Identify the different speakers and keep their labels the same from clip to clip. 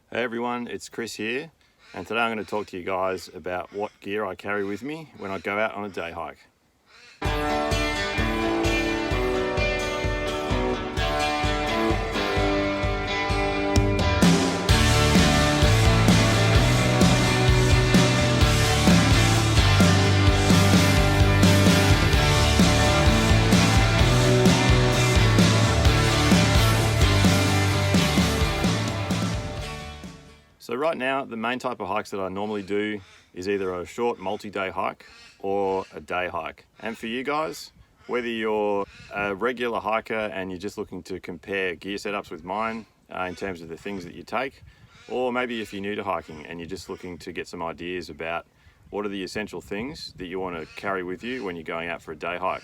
Speaker 1: Hey everyone, it's Chris here, and today I'm going to talk to you guys about what gear I carry with me when I go out on a day hike. So right now, the main type of hikes that I normally do is either a short multi-day hike or a day hike. And for you guys, whether you're a regular hiker and you're just looking to compare gear setups with mine in terms of the things that you take, or maybe if you're new to hiking and you're just looking to get some ideas about what are the essential things that you want to carry with you when you're going out for a day hike.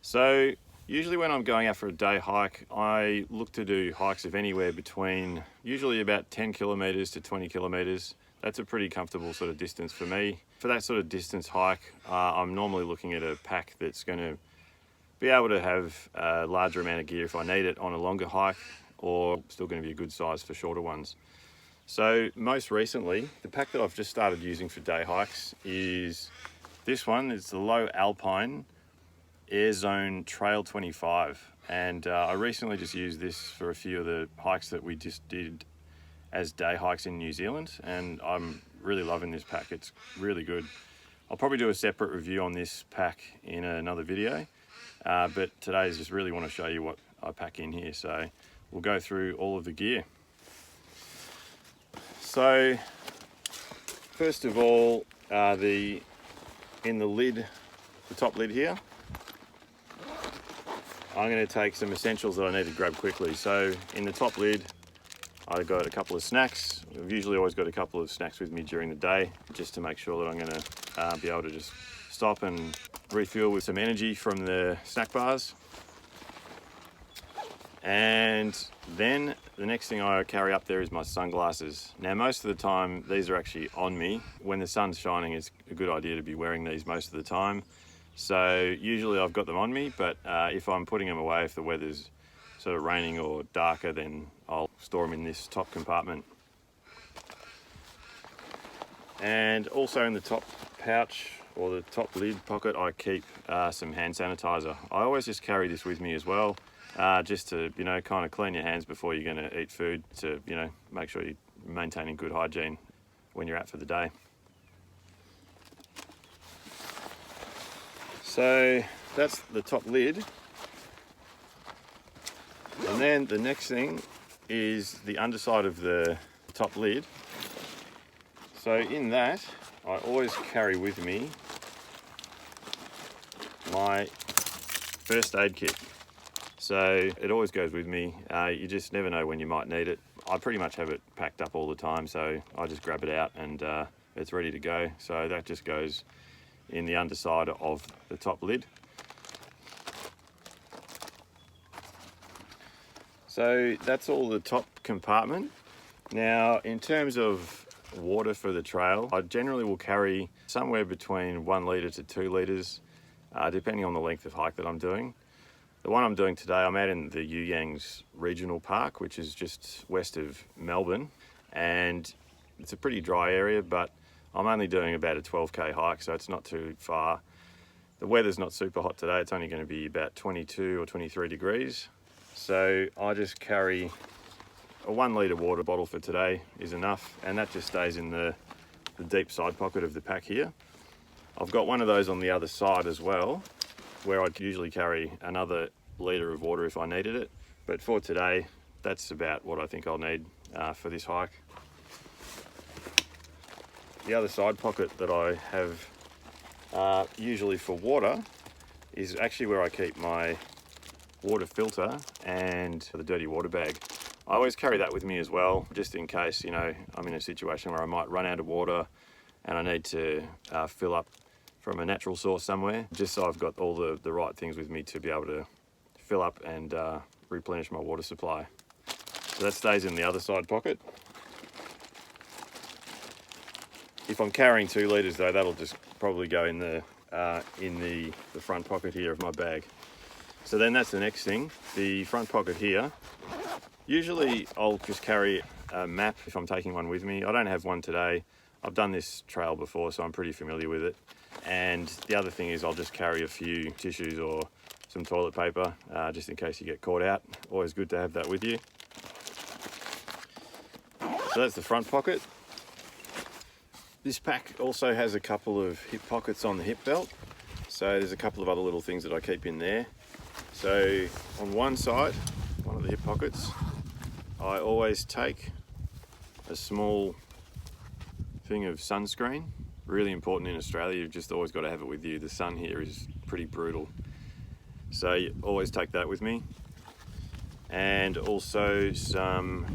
Speaker 1: So usually when I'm going out for a day hike, I look to do hikes of anywhere between usually about 10 kilometers to 20 kilometers. That's a pretty comfortable sort of distance for me. For that sort of distance hike, I'm normally looking at a pack that's going to be able to have a larger amount of gear if I need it on a longer hike, or still going to be a good size for shorter ones. So most recently, the pack that I've just started using for day hikes is this one. It's the Low Alpine Air Zone Trail 25, and I recently just used this for a few of the hikes that we just did as day hikes in New Zealand, and I'm really loving this pack. It's really good. I'll probably do a separate review on this pack in another video, but today is just really want to show you what I pack in here. So we'll go through all of the gear. So first of all, in the lid, the top lid here, I'm going to take some essentials that I need to grab quickly. So in the top lid, I've got a couple of snacks. I've usually always got a couple of snacks with me during the day, just to make sure that I'm going to be able to just stop and refuel with some energy from the snack bars. And then the next thing I carry up there is my sunglasses. Now most of the time, these are actually on me. When the sun's shining, it's a good idea to be wearing these most of the time. So usually I've got them on me, but if I'm putting them away, if the weather's sort of raining or darker, then I'll store them in this top compartment. And also in the top pouch or the top lid pocket, I keep some hand sanitizer. I always just carry this with me as well, just to, kind of clean your hands before you're going to eat food, to, make sure you're maintaining good hygiene when you're out for the day. So that's the top lid. And then the next thing is the underside of the top lid. So in that, I always carry with me my first aid kit. So it always goes with me. You just never know when you might need it. I pretty much have it packed up all the time, so I just grab it out and it's ready to go. So that just goes in the underside of the top lid. So that's all the top compartment. Now, in terms of water for the trail, I generally will carry somewhere between 1 litre to 2 litres, depending on the length of hike that I'm doing. The one I'm doing today, I'm out in the Youyangs Regional Park, which is just west of Melbourne, and it's a pretty dry area, but I'm only doing about a 12k hike, so it's not too far. The weather's not super hot today. It's only going to be about 22 or 23 degrees. So I just carry a 1 litre water bottle for today is enough, and that just stays in the deep side pocket of the pack here. I've got one of those on the other side as well, where I'd usually carry another litre of water if I needed it. But for today, that's about what I think I'll need for this hike. The other side pocket that I have usually for water is actually where I keep my water filter and the dirty water bag. I always carry that with me as well, just in case, I'm in a situation where I might run out of water and I need to fill up from a natural source somewhere, just so I've got all the right things with me to be able to fill up and replenish my water supply. So that stays in the other side pocket. If I'm carrying 2 litres though, that'll just probably go in the front pocket here of my bag. So then that's the next thing, the front pocket here. Usually I'll just carry a map if I'm taking one with me. I don't have one today. I've done this trail before, so I'm pretty familiar with it. And the other thing is I'll just carry a few tissues or some toilet paper, just in case you get caught out. Always good to have that with you. So that's the front pocket. This pack also has a couple of hip pockets on the hip belt. So there's a couple of other little things that I keep in there. So on one side, one of the hip pockets, I always take a small thing of sunscreen. Really important in Australia, you've just always got to have it with you. The sun here is pretty brutal. So you always take that with me. And also some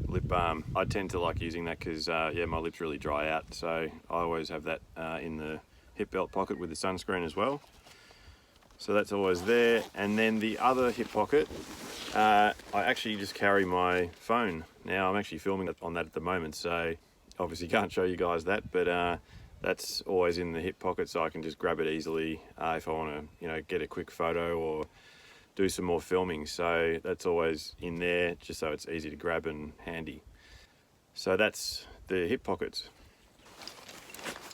Speaker 1: lip balm. I tend to like using that because yeah, my lips really dry out. So I always have that in the hip belt pocket with the sunscreen as well. So that's always there. And then the other hip pocket, I actually just carry my phone. Now I'm actually filming on that at the moment, so obviously can't show you guys that, but that's always in the hip pocket, so I can just grab it easily if I want to, you know, get a quick photo or do some more filming. So that's always in there, just so it's easy to grab and handy. So that's the hip pockets.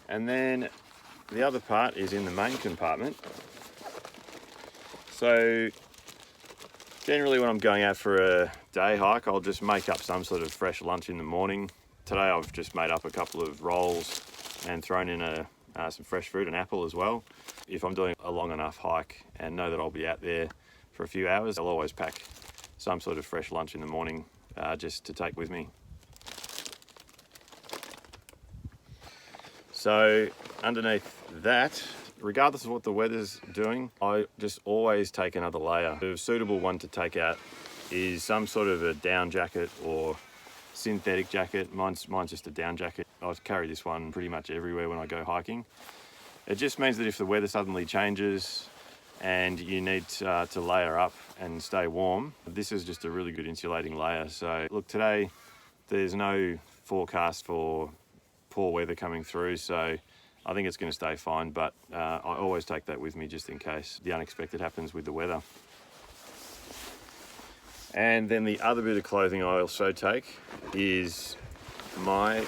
Speaker 1: And then the other part is in the main compartment. So generally when I'm going out for a day hike, I'll just make up some sort of fresh lunch in the morning. Today I've just made up a couple of rolls and thrown in some fresh fruit, an apple as well. If I'm doing a long enough hike and know that I'll be out there for a few hours, I'll always pack some sort of fresh lunch in the morning just to take with me. So underneath that, regardless of what the weather's doing, I just always take another layer. The suitable one to take out is some sort of a down jacket or synthetic jacket. Mine's just a down jacket. I carry this one pretty much everywhere when I go hiking. It just means that if the weather suddenly changes and you need to layer up and stay warm, this is just a really good insulating layer. So look, today there's no forecast for poor weather coming through, so I think it's going to stay fine, but I always take that with me just in case the unexpected happens with the weather. And then the other bit of clothing I also take is my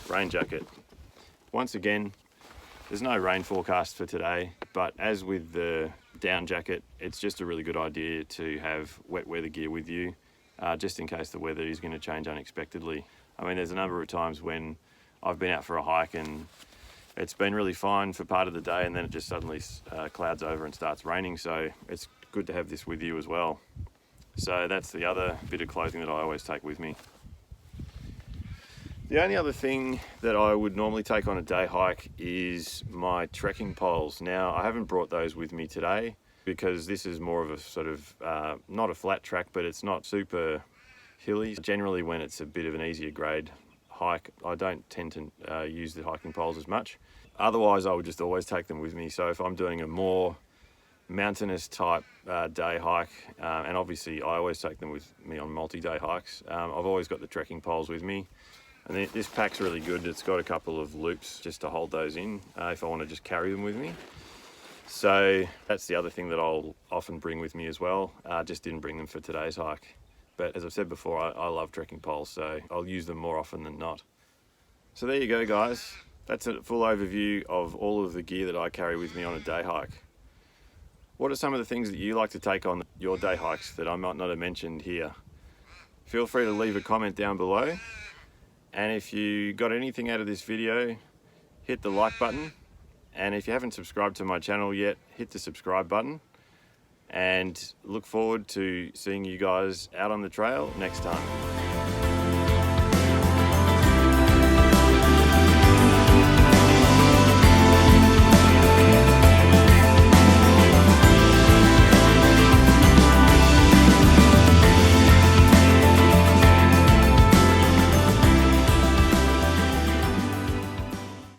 Speaker 1: rain jacket. Once again, there's no rain forecast for today, but as with the down jacket, it's just a really good idea to have wet weather gear with you, just in case the weather is going to change unexpectedly. I mean, there's a number of times when I've been out for a hike and it's been really fine for part of the day and then it just suddenly clouds over and starts raining, so it's good to have this with you as well. So that's the other bit of clothing that I always take with me. The only other thing that I would normally take on a day hike is my trekking poles. Now, I haven't brought those with me today because this is more of a sort of, not a flat track, but it's not super hilly. Generally, when it's a bit of an easier grade hike, I don't tend to use the hiking poles as much. Otherwise, I would just always take them with me. So if I'm doing a more mountainous type day hike, and obviously I always take them with me on multi-day hikes, I've always got the trekking poles with me. And this pack's really good. It's got a couple of loops just to hold those in if I want to just carry them with me. So that's the other thing that I'll often bring with me as well. Just didn't bring them for today's hike. But as I've said before, I love trekking poles, so I'll use them more often than not. So there you go, guys. That's a full overview of all of the gear that I carry with me on a day hike. What are some of the things that you like to take on your day hikes that I might not have mentioned here? Feel free to leave a comment down below. And if you got anything out of this video, hit the like button. And if you haven't subscribed to my channel yet, hit the subscribe button. And look forward to seeing you guys out on the trail next time.